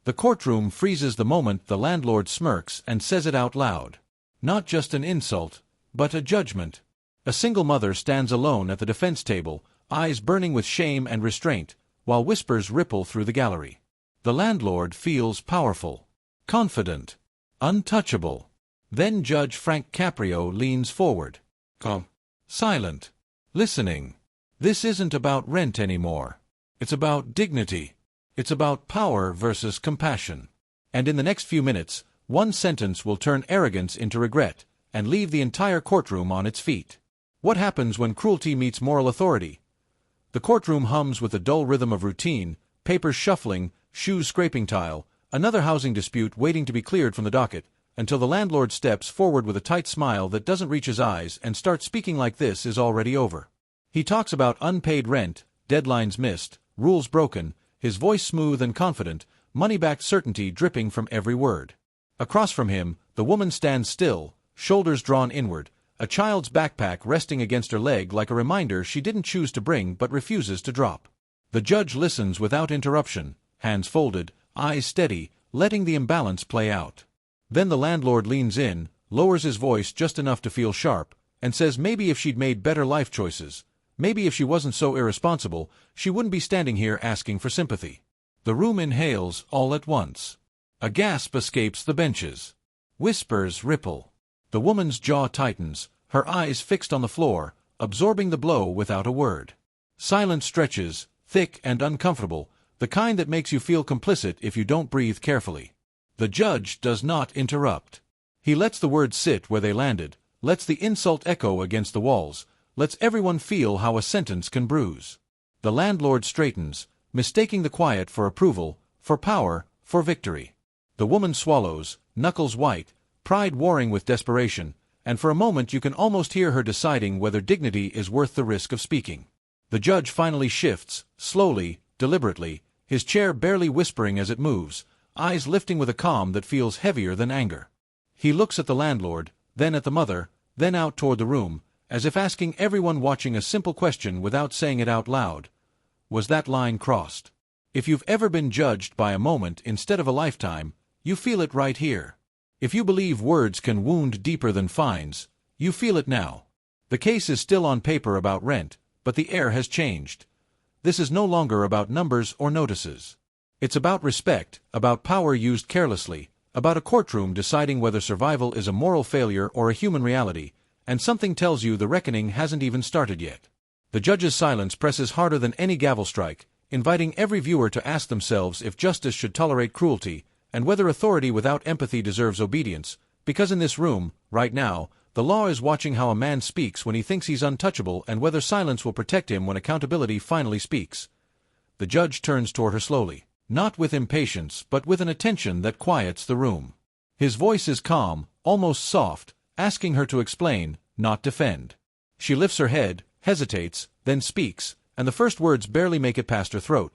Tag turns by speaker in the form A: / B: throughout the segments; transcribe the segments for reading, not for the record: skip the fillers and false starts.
A: The courtroom freezes the moment the landlord smirks and says it out loud. Not just an insult, but a judgment. A single mother stands alone at the defense table, eyes burning with shame and restraint, while whispers ripple through the gallery. The landlord feels powerful, confident, untouchable. Then Judge Frank Caprio leans forward. Calm. Silent. Listening. This isn't about rent anymore. It's about dignity. It's about power versus compassion. And in the next few minutes, one sentence will turn arrogance into regret, and leave the entire courtroom on its feet. What happens when cruelty meets moral authority? The courtroom hums with the dull rhythm of routine, papers shuffling, shoes scraping tile, another housing dispute waiting to be cleared from the docket, until the landlord steps forward with a tight smile that doesn't reach his eyes and starts speaking like this is already over. He talks about unpaid rent, deadlines missed, rules broken, his voice smooth and confident, money-backed certainty dripping from every word. Across from him, the woman stands still, shoulders drawn inward, a child's backpack resting against her leg like a reminder she didn't choose to bring but refuses to drop. The judge listens without interruption, hands folded, eyes steady, letting the imbalance play out. Then the landlord leans in, lowers his voice just enough to feel sharp, and says maybe if she'd made better life choices, maybe if she wasn't so irresponsible, she wouldn't be standing here asking for sympathy. The room inhales all at once. A gasp escapes the benches. Whispers ripple. The woman's jaw tightens, her eyes fixed on the floor, absorbing the blow without a word. Silence stretches, thick and uncomfortable, the kind that makes you feel complicit if you don't breathe carefully. The judge does not interrupt. He lets the words sit where they landed, lets the insult echo against the walls, lets everyone feel how a sentence can bruise. The landlord straightens, mistaking the quiet for approval, for power, for victory. The woman swallows, knuckles white, pride warring with desperation, and for a moment you can almost hear her deciding whether dignity is worth the risk of speaking. The judge finally shifts, slowly, deliberately, his chair barely whispering as it moves, eyes lifting with a calm that feels heavier than anger. He looks at the landlord, then at the mother, then out toward the room, as if asking everyone watching a simple question without saying it out loud. Was that line crossed? If you've ever been judged by a moment instead of a lifetime, you feel it right here. If you believe words can wound deeper than fines, you feel it now. The case is still on paper about rent, but the air has changed. This is no longer about numbers or notices. It's about respect, about power used carelessly, about a courtroom deciding whether survival is a moral failure or a human reality, and something tells you the reckoning hasn't even started yet. The judge's silence presses harder than any gavel strike, inviting every viewer to ask themselves if justice should tolerate cruelty, and whether authority without empathy deserves obedience, because in this room, right now, the law is watching how a man speaks when he thinks he's untouchable and whether silence will protect him when accountability finally speaks. The judge turns toward her slowly, not with impatience but with an attention that quiets the room. His voice is calm, almost soft, asking her to explain, not defend. She lifts her head, hesitates, then speaks, and the first words barely make it past her throat.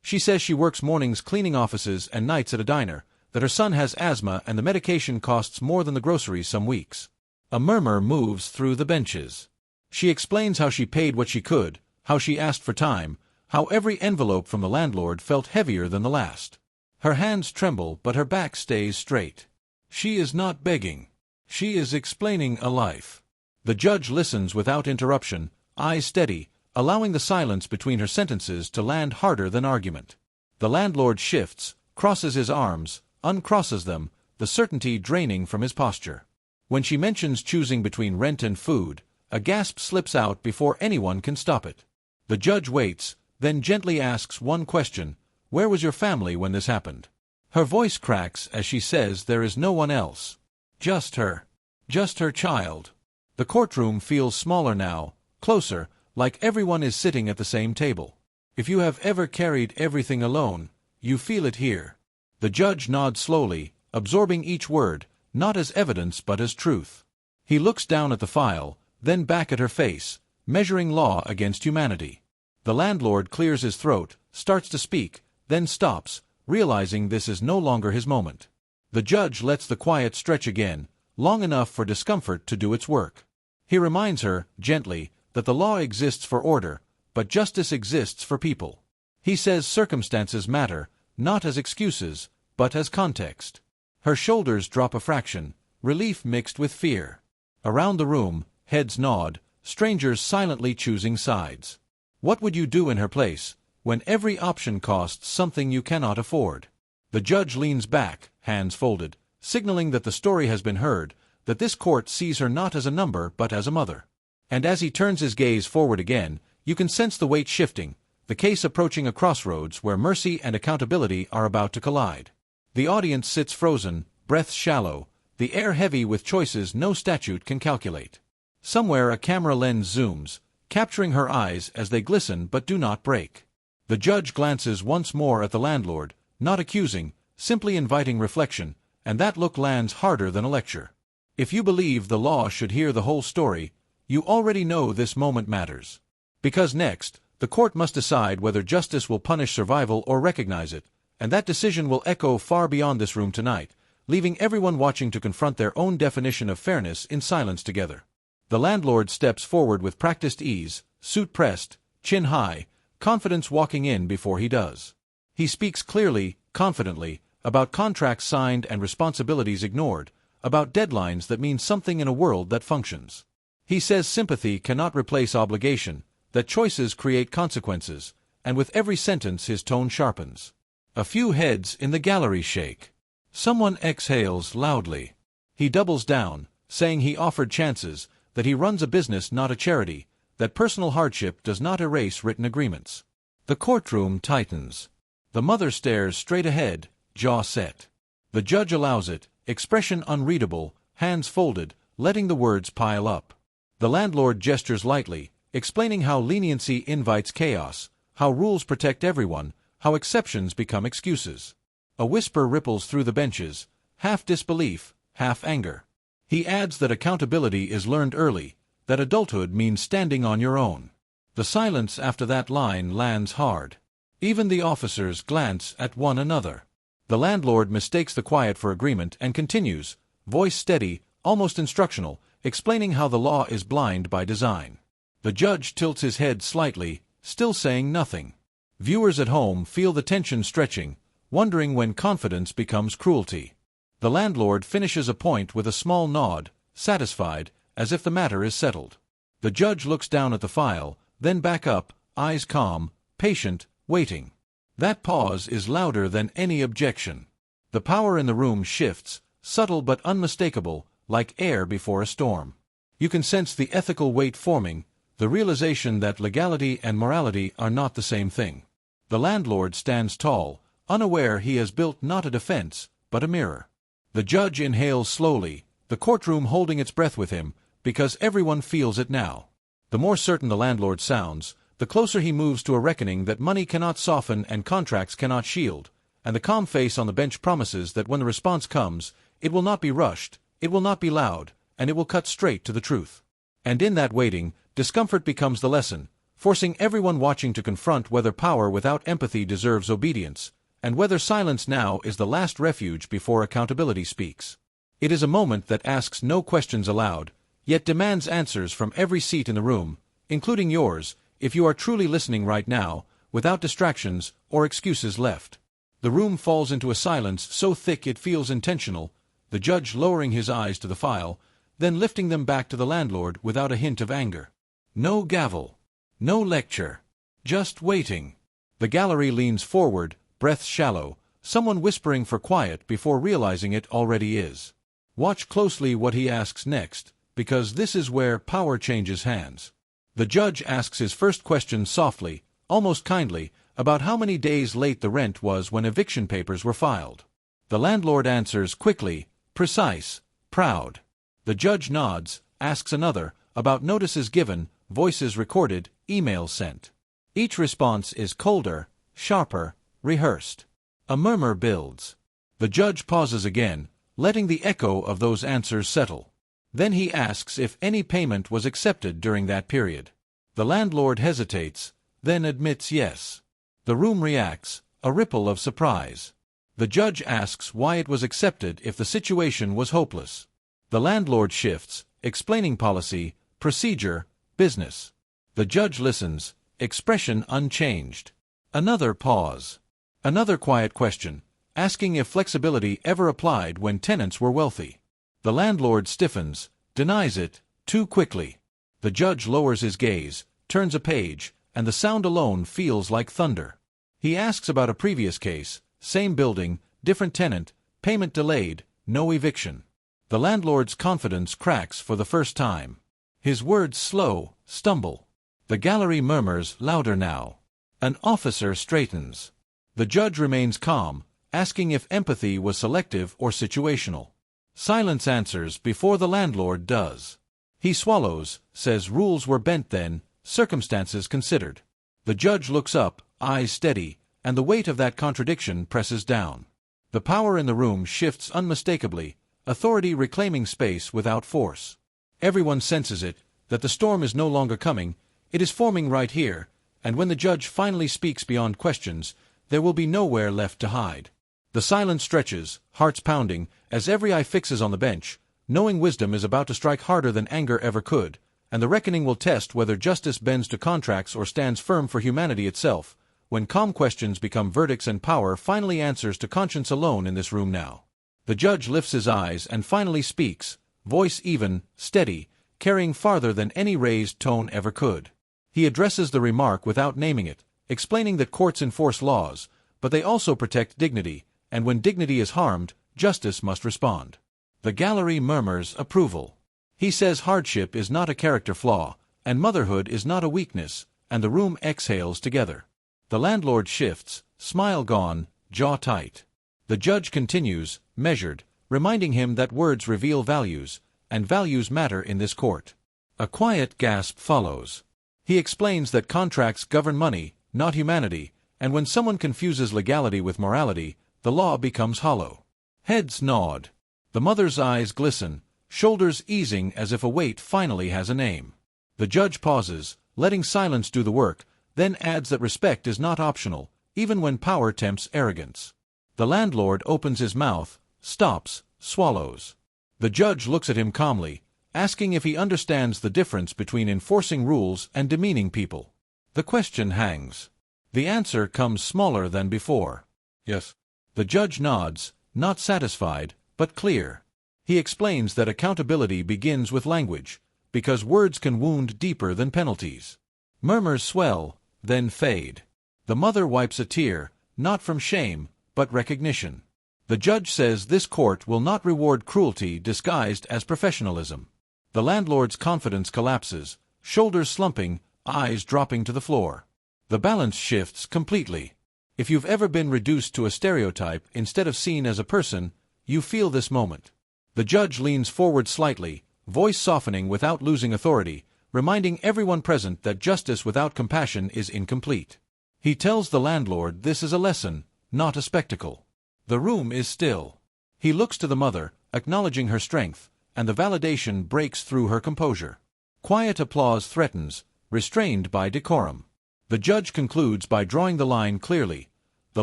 A: She says she works mornings cleaning offices and nights at a diner, that her son has asthma and the medication costs more than the groceries some weeks. A murmur moves through the benches. She explains how she paid what she could, how she asked for time, how every envelope from the landlord felt heavier than the last. Her hands tremble, but her back stays straight. She is not begging. She is explaining a life. The judge listens without interruption, eyes steady, allowing the silence between her sentences to land harder than argument. The landlord shifts, crosses his arms, uncrosses them, the certainty draining from his posture. When she mentions choosing between rent and food, a gasp slips out before anyone can stop it. The judge waits, then gently asks one question: where was your family when this happened? Her voice cracks as she says there is no one else. Just her. Just her child. The courtroom feels smaller now, closer, like everyone is sitting at the same table. If you have ever carried everything alone, you feel it here. The judge nods slowly, absorbing each word, not as evidence but as truth. He looks down at the file, then back at her face, measuring law against humanity. The landlord clears his throat, starts to speak, then stops, realizing this is no longer his moment. The judge lets the quiet stretch again, long enough for discomfort to do its work. He reminds her, gently, that the law exists for order, but justice exists for people. He says circumstances matter, not as excuses, but as context. Her shoulders drop a fraction, relief mixed with fear. Around the room, heads nod, strangers silently choosing sides. What would you do in her place, when every option costs something you cannot afford? The judge leans back, hands folded, signaling that the story has been heard, that this court sees her not as a number but as a mother. And as he turns his gaze forward again, you can sense the weight shifting, the case approaching a crossroads where mercy and accountability are about to collide. The audience sits frozen, breaths shallow, the air heavy with choices no statute can calculate. Somewhere a camera lens zooms, capturing her eyes as they glisten but do not break. The judge glances once more at the landlord, not accusing, simply inviting reflection, and that look lands harder than a lecture. If you believe the law should hear the whole story, you already know this moment matters. Because next, the court must decide whether justice will punish survival or recognize it, and that decision will echo far beyond this room tonight, leaving everyone watching to confront their own definition of fairness in silence together. The landlord steps forward with practiced ease, suit pressed, chin high, confidence walking in before he does. He speaks clearly, confidently, about contracts signed and responsibilities ignored, about deadlines that mean something in a world that functions. He says sympathy cannot replace obligation, that choices create consequences, and with every sentence his tone sharpens. A few heads in the gallery shake. Someone exhales loudly. He doubles down, saying he offered chances, that he runs a business not a charity, that personal hardship does not erase written agreements. The courtroom tightens. The mother stares straight ahead, jaw set. The judge allows it, expression unreadable, hands folded, letting the words pile up. The landlord gestures lightly, explaining how leniency invites chaos, how rules protect everyone, how exceptions become excuses. A whisper ripples through the benches, half disbelief, half anger. He adds that accountability is learned early, that adulthood means standing on your own. The silence after that line lands hard. Even the officers glance at one another. The landlord mistakes the quiet for agreement and continues, voice steady, almost instructional, explaining how the law is blind by design. The judge tilts his head slightly, still saying nothing. Viewers at home feel the tension stretching, wondering when confidence becomes cruelty. The landlord finishes a point with a small nod, satisfied, as if the matter is settled. The judge looks down at the file, then back up, eyes calm, patient, waiting. That pause is louder than any objection. The power in the room shifts, subtle but unmistakable, like air before a storm. You can sense the ethical weight forming, the realization that legality and morality are not the same thing. The landlord stands tall, unaware he has built not a defense, but a mirror. The judge inhales slowly, the courtroom holding its breath with him, because everyone feels it now. The more certain the landlord sounds, the closer he moves to a reckoning that money cannot soften and contracts cannot shield, and the calm face on the bench promises that when the response comes, it will not be rushed, it will not be loud, and it will cut straight to the truth. And in that waiting, discomfort becomes the lesson, forcing everyone watching to confront whether power without empathy deserves obedience, and whether silence now is the last refuge before accountability speaks. It is a moment that asks no questions aloud, yet demands answers from every seat in the room, including yours, if you are truly listening right now, without distractions or excuses left. The room falls into a silence so thick it feels intentional, the judge lowering his eyes to the file, then lifting them back to the landlord without a hint of anger. No gavel. No lecture. Just waiting. The gallery leans forward, breaths shallow, someone whispering for quiet before realizing it already is. Watch closely what he asks next, because this is where power changes hands. The judge asks his first question softly, almost kindly, about how many days late the rent was when eviction papers were filed. The landlord answers quickly, precise, proud. The judge nods, asks another, about notices given, voices recorded, emails sent. Each response is colder, sharper, rehearsed. A murmur builds. The judge pauses again, letting the echo of those answers settle. Then he asks if any payment was accepted during that period. The landlord hesitates, then admits yes. The room reacts, a ripple of surprise. The judge asks why it was accepted if the situation was hopeless. The landlord shifts, explaining policy, procedure, business. The judge listens, expression unchanged. Another pause. Another quiet question, asking if flexibility ever applied when tenants were wealthy. The landlord stiffens, denies it, too quickly. The judge lowers his gaze, turns a page, and the sound alone feels like thunder. He asks about a previous case, same building, different tenant, payment delayed, no eviction. The landlord's confidence cracks for the first time. His words slow, stumble. The gallery murmurs louder now. An officer straightens. The judge remains calm, asking if empathy was selective or situational. Silence answers before the landlord does. He swallows, says rules were bent then, circumstances considered. The judge looks up, eyes steady, and the weight of that contradiction presses down. The power in the room shifts unmistakably, authority reclaiming space without force. Everyone senses it, that the storm is no longer coming, it is forming right here, and when the judge finally speaks beyond questions, there will be nowhere left to hide. The silence stretches, hearts pounding, as every eye fixes on the bench, knowing wisdom is about to strike harder than anger ever could, and the reckoning will test whether justice bends to contracts or stands firm for humanity itself, when calm questions become verdicts and power finally answers to conscience alone in this room now. The judge lifts his eyes and finally speaks, voice even, steady, carrying farther than any raised tone ever could. He addresses the remark without naming it, explaining that courts enforce laws, but they also protect dignity, and when dignity is harmed, justice must respond. The gallery murmurs approval. He says hardship is not a character flaw, and motherhood is not a weakness, and the room exhales together. The landlord shifts, smile gone, jaw tight. The judge continues, measured, reminding him that words reveal values, and values matter in this court. A quiet gasp follows. He explains that contracts govern money, not humanity, and when someone confuses legality with morality, the law becomes hollow. Heads nod. The mother's eyes glisten, shoulders easing as if a weight finally has a name. The judge pauses, letting silence do the work, then adds that respect is not optional, even when power tempts arrogance. The landlord opens his mouth, stops, swallows. The judge looks at him calmly, asking if he understands the difference between enforcing rules and demeaning people. The question hangs. The answer comes smaller than before. Yes. The judge nods, not satisfied, but clear. He explains that accountability begins with language, because words can wound deeper than penalties. Murmurs swell, then fade. The mother wipes a tear, not from shame, but recognition. The judge says this court will not reward cruelty disguised as professionalism. The landlord's confidence collapses, shoulders slumping, eyes dropping to the floor. The balance shifts completely. If you've ever been reduced to a stereotype instead of seen as a person, you feel this moment. The judge leans forward slightly, voice softening without losing authority, reminding everyone present that justice without compassion is incomplete. He tells the landlord this is a lesson, not a spectacle. The room is still. He looks to the mother, acknowledging her strength, and the validation breaks through her composure. Quiet applause threatens, restrained by decorum. The judge concludes by drawing the line clearly. The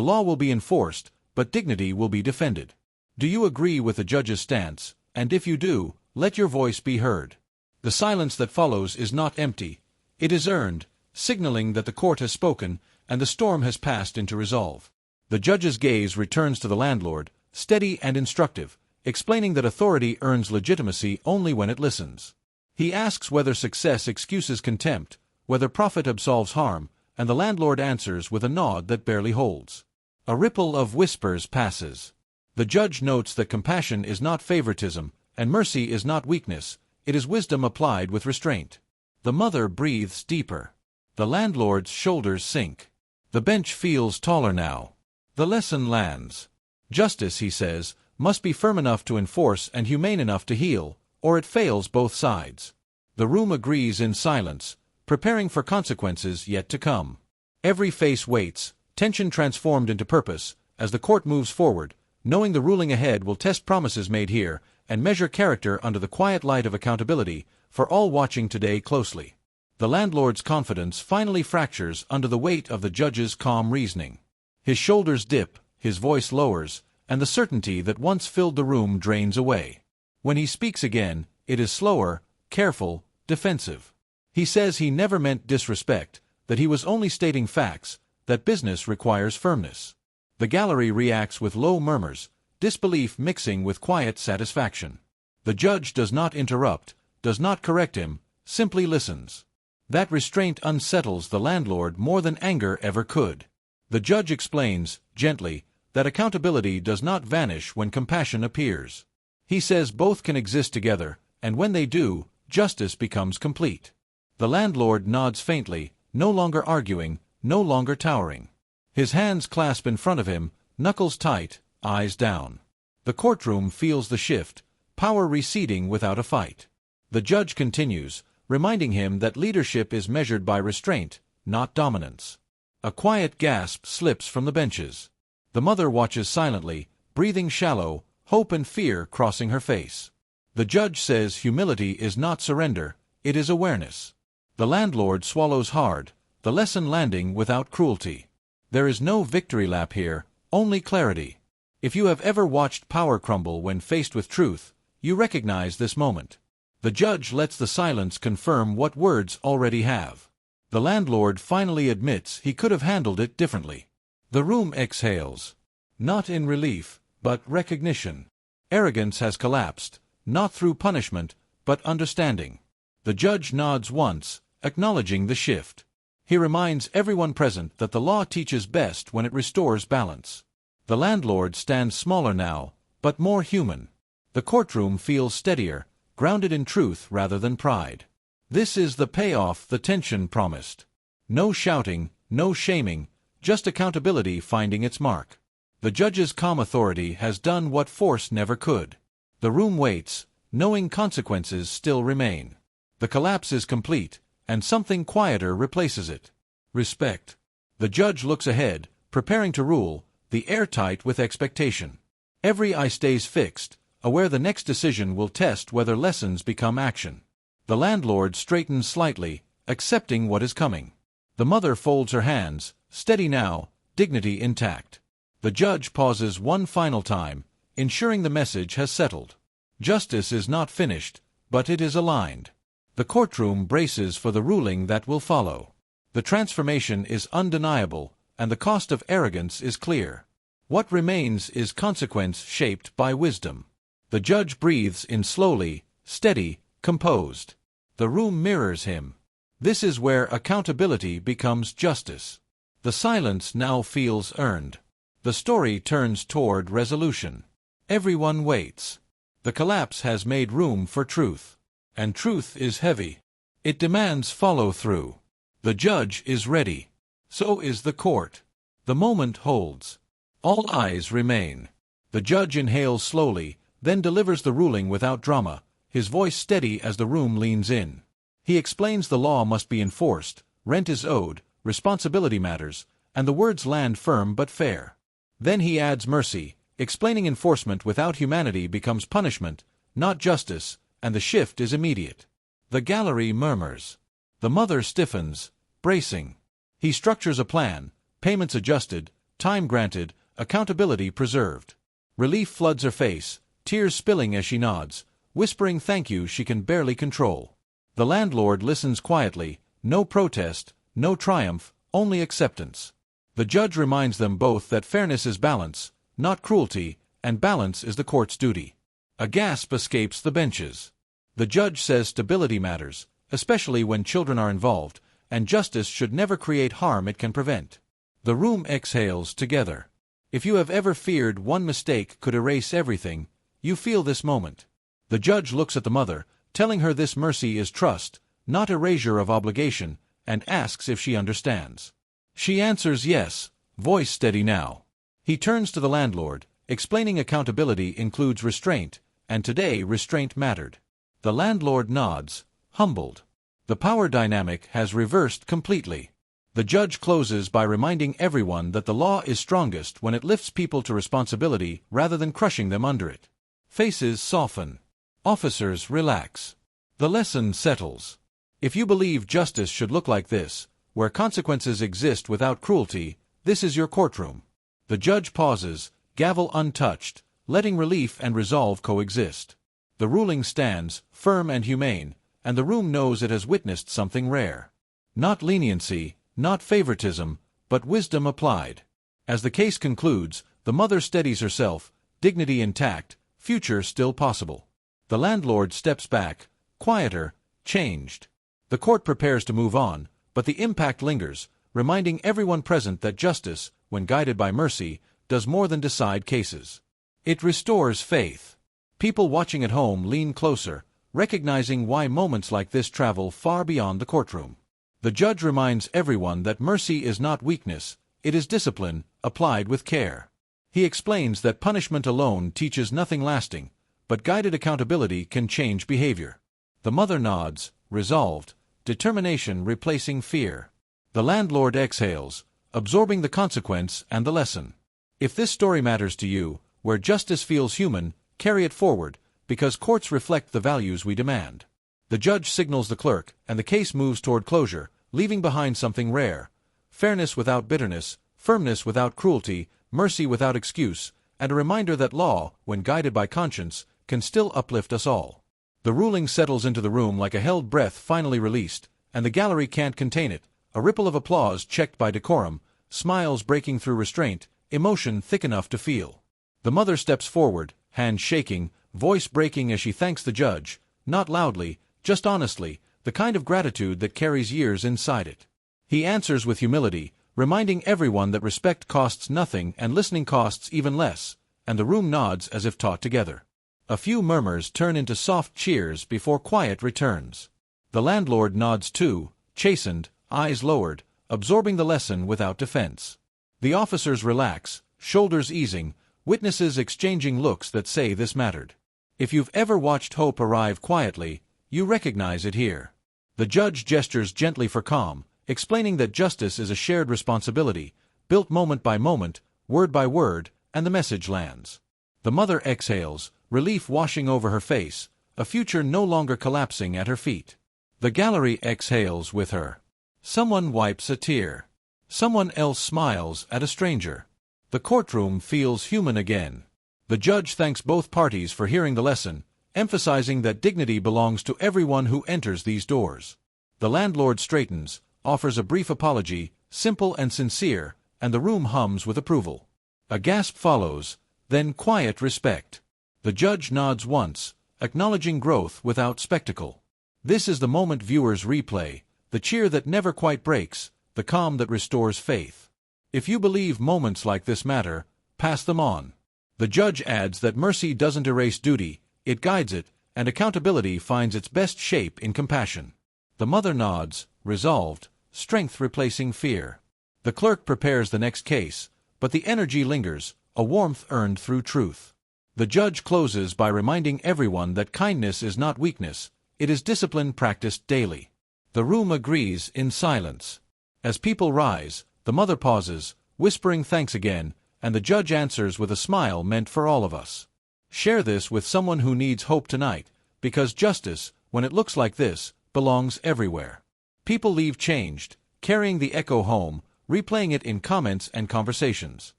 A: law will be enforced, but dignity will be defended. Do you agree with the judge's stance? And if you do, let your voice be heard. The silence that follows is not empty. It is earned, signaling that the court has spoken, and the storm has passed into resolve. The judge's gaze returns to the landlord, steady and instructive, explaining that authority earns legitimacy only when it listens. He asks whether success excuses contempt, whether profit absolves harm, and the landlord answers with a nod that barely holds. A ripple of whispers passes. The judge notes that compassion is not favoritism, and mercy is not weakness, it is wisdom applied with restraint. The mother breathes deeper. The landlord's shoulders sink. The bench feels taller now. The lesson lands. Justice, he says, must be firm enough to enforce and humane enough to heal, or it fails both sides. The room agrees in silence, preparing for consequences yet to come. Every face waits, tension transformed into purpose, as the court moves forward, knowing the ruling ahead will test promises made here, and measure character under the quiet light of accountability, for all watching today closely. The landlord's confidence finally fractures under the weight of the judge's calm reasoning. His shoulders dip, his voice lowers, and the certainty that once filled the room drains away. When he speaks again, it is slower, careful, defensive. He says he never meant disrespect, that he was only stating facts, that business requires firmness. The gallery reacts with low murmurs, disbelief mixing with quiet satisfaction. The judge does not interrupt, does not correct him, simply listens. That restraint unsettles the landlord more than anger ever could. The judge explains, gently, that accountability does not vanish when compassion appears. He says both can exist together, and when they do, justice becomes complete. The landlord nods faintly, no longer arguing, no longer towering. His hands clasp in front of him, knuckles tight, eyes down. The courtroom feels the shift, power receding without a fight. The judge continues, reminding him that leadership is measured by restraint, not dominance. A quiet gasp slips from the benches. The mother watches silently, breathing shallow, hope and fear crossing her face. The judge says humility is not surrender, it is awareness. The landlord swallows hard, the lesson landing without cruelty. There is no victory lap here, only clarity. If you have ever watched power crumble when faced with truth, you recognize this moment. The judge lets the silence confirm what words already have. The landlord finally admits he could have handled it differently. The room exhales. Not in relief, but recognition. Arrogance has collapsed, not through punishment, but understanding. The judge nods once, acknowledging the shift. He reminds everyone present that the law teaches best when it restores balance. The landlord stands smaller now, but more human. The courtroom feels steadier, grounded in truth rather than pride. This is the payoff the tension promised. No shouting, no shaming, just accountability finding its mark. The judge's calm authority has done what force never could. The room waits, knowing consequences still remain. The collapse is complete, and something quieter replaces it. Respect. The judge looks ahead, preparing to rule, the air tight with expectation. Every eye stays fixed, aware the next decision will test whether lessons become action. The landlord straightens slightly, accepting what is coming. The mother folds her hands, steady now, dignity intact. The judge pauses one final time, ensuring the message has settled. Justice is not finished, but it is aligned. The courtroom braces for the ruling that will follow. The transformation is undeniable, and the cost of arrogance is clear. What remains is consequence shaped by wisdom. The judge breathes in slowly, steady, composed. The room mirrors him. This is where accountability becomes justice. The silence now feels earned. The story turns toward resolution. Everyone waits. The collapse has made room for truth. And truth is heavy. It demands follow-through. The judge is ready. So is the court. The moment holds. All eyes remain. The judge inhales slowly, then delivers the ruling without drama, his voice steady as the room leans in. He explains the law must be enforced, rent is owed, responsibility matters, and the words land firm but fair. Then he adds mercy, explaining enforcement without humanity becomes punishment, not justice, and the shift is immediate. The gallery murmurs. The mother stiffens, bracing. He structures a plan, payments adjusted, time granted, accountability preserved. Relief floods her face, tears spilling as she nods, whispering thank you she can barely control. The landlord listens quietly, no protest, no triumph, only acceptance. The judge reminds them both that fairness is balance, not cruelty, and balance is the court's duty. A gasp escapes the benches. The judge says stability matters, especially when children are involved, and justice should never create harm it can prevent. The room exhales together. If you have ever feared one mistake could erase everything, you feel this moment. The judge looks at the mother, telling her this mercy is trust, not erasure of obligation, and asks if she understands. She answers yes, voice steady now. He turns to the landlord, explaining accountability includes restraint, and today restraint mattered. The landlord nods, humbled. The power dynamic has reversed completely. The judge closes by reminding everyone that the law is strongest when it lifts people to responsibility rather than crushing them under it. Faces soften. Officers relax. The lesson settles. If you believe justice should look like this, where consequences exist without cruelty, this is your courtroom. The judge pauses, gavel untouched, letting relief and resolve coexist. The ruling stands, firm and humane, and the room knows it has witnessed something rare. Not leniency, not favoritism, but wisdom applied. As the case concludes, the mother steadies herself, dignity intact, future still possible. The landlord steps back, quieter, changed. The court prepares to move on, but the impact lingers, reminding everyone present that justice, when guided by mercy, does more than decide cases. It restores faith. People watching at home lean closer, recognizing why moments like this travel far beyond the courtroom. The judge reminds everyone that mercy is not weakness, it is discipline, applied with care. He explains that punishment alone teaches nothing lasting, but guided accountability can change behavior. The mother nods, resolved, determination replacing fear. The landlord exhales, absorbing the consequence and the lesson. If this story matters to you, where justice feels human, carry it forward, because courts reflect the values we demand. The judge signals the clerk, and the case moves toward closure, leaving behind something rare: fairness without bitterness, firmness without cruelty, mercy without excuse, and a reminder that law, when guided by conscience, can still uplift us all. The ruling settles into the room like a held breath finally released, and the gallery can't contain it, a ripple of applause checked by decorum, smiles breaking through restraint, emotion thick enough to feel. The mother steps forward, hand shaking, voice breaking as she thanks the judge, not loudly, just honestly, the kind of gratitude that carries years inside it. He answers with humility, reminding everyone that respect costs nothing and listening costs even less, and the room nods as if taught together. A few murmurs turn into soft cheers before quiet returns. The landlord nods too, chastened, eyes lowered, absorbing the lesson without defense. The officers relax, shoulders easing, witnesses exchanging looks that say this mattered. If you've ever watched hope arrive quietly, you recognize it here. The judge gestures gently for calm, explaining that justice is a shared responsibility, built moment by moment, word by word, and the message lands. The mother exhales, relief washing over her face, a future no longer collapsing at her feet. The gallery exhales with her. Someone wipes a tear. Someone else smiles at a stranger. The courtroom feels human again. The judge thanks both parties for hearing the lesson, emphasizing that dignity belongs to everyone who enters these doors. The landlord straightens, offers a brief apology, simple and sincere, and the room hums with approval. A gasp follows, then quiet respect. The judge nods once, acknowledging growth without spectacle. This is the moment viewers replay, the cheer that never quite breaks, the calm that restores faith. If you believe moments like this matter, pass them on. The judge adds that mercy doesn't erase duty, it guides it, and accountability finds its best shape in compassion. The mother nods, resolved, strength replacing fear. The clerk prepares the next case, but the energy lingers, a warmth earned through truth. The judge closes by reminding everyone that kindness is not weakness, it is discipline practiced daily. The room agrees in silence. As people rise, the mother pauses, whispering thanks again, and the judge answers with a smile meant for all of us. Share this with someone who needs hope tonight, because justice, when it looks like this, belongs everywhere. People leave changed, carrying the echo home, replaying it in comments and conversations.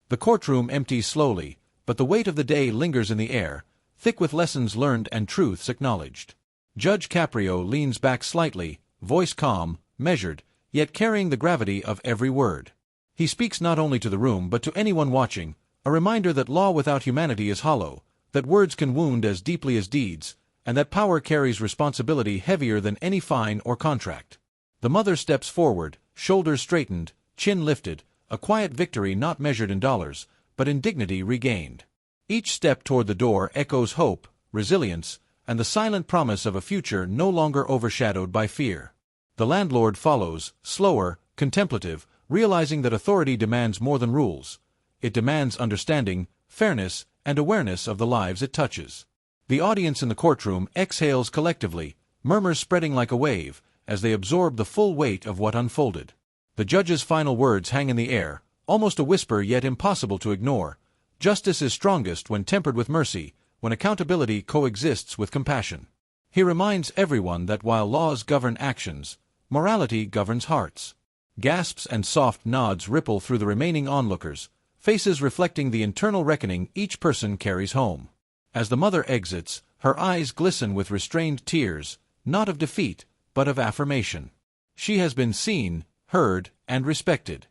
A: The courtroom empties slowly, but the weight of the day lingers in the air, thick with lessons learned and truths acknowledged. Judge Caprio leans back slightly, voice calm, measured, yet carrying the gravity of every word. He speaks not only to the room but to anyone watching, a reminder that law without humanity is hollow, that words can wound as deeply as deeds, and that power carries responsibility heavier than any fine or contract. The mother steps forward, shoulders straightened, chin lifted, a quiet victory not measured in dollars, but in dignity regained. Each step toward the door echoes hope, resilience, and the silent promise of a future no longer overshadowed by fear. The landlord follows, slower, contemplative, realizing that authority demands more than rules. It demands understanding, fairness, and awareness of the lives it touches. The audience in the courtroom exhales collectively, murmurs spreading like a wave, as they absorb the full weight of what unfolded. The judge's final words hang in the air, almost a whisper yet impossible to ignore. Justice is strongest when tempered with mercy, when accountability coexists with compassion. He reminds everyone that while laws govern actions, morality governs hearts. Gasps and soft nods ripple through the remaining onlookers, faces reflecting the internal reckoning each person carries home. As the mother exits, her eyes glisten with restrained tears, not of defeat, but of affirmation. She has been seen, heard, and respected.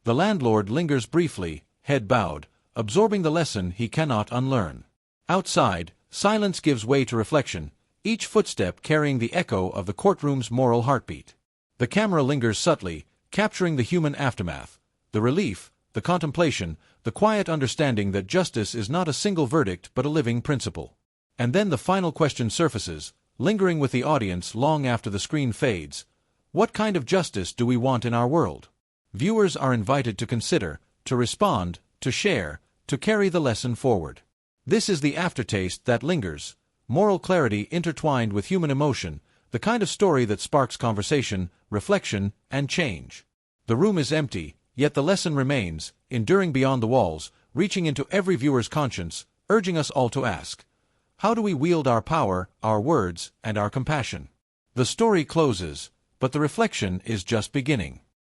A: The landlord lingers briefly, head bowed, absorbing the lesson he cannot unlearn. Outside, silence gives way to reflection, each footstep carrying the echo of the courtroom's moral heartbeat. The camera lingers subtly, capturing the human aftermath, the relief, the contemplation, the quiet understanding that justice is not a single verdict but a living principle. And then the final question surfaces, lingering with the audience long after the screen fades. What kind of justice do we want in our world? Viewers are invited to consider, to respond, to share, to carry the lesson forward. This is the aftertaste that lingers, moral clarity intertwined with human emotion, the kind of story that sparks conversation, reflection, and change. The room is empty, yet the lesson remains, enduring beyond the walls, reaching into every viewer's conscience, urging us all to ask, how do we wield our power, our words, and our compassion? The story closes, but the reflection is just beginning.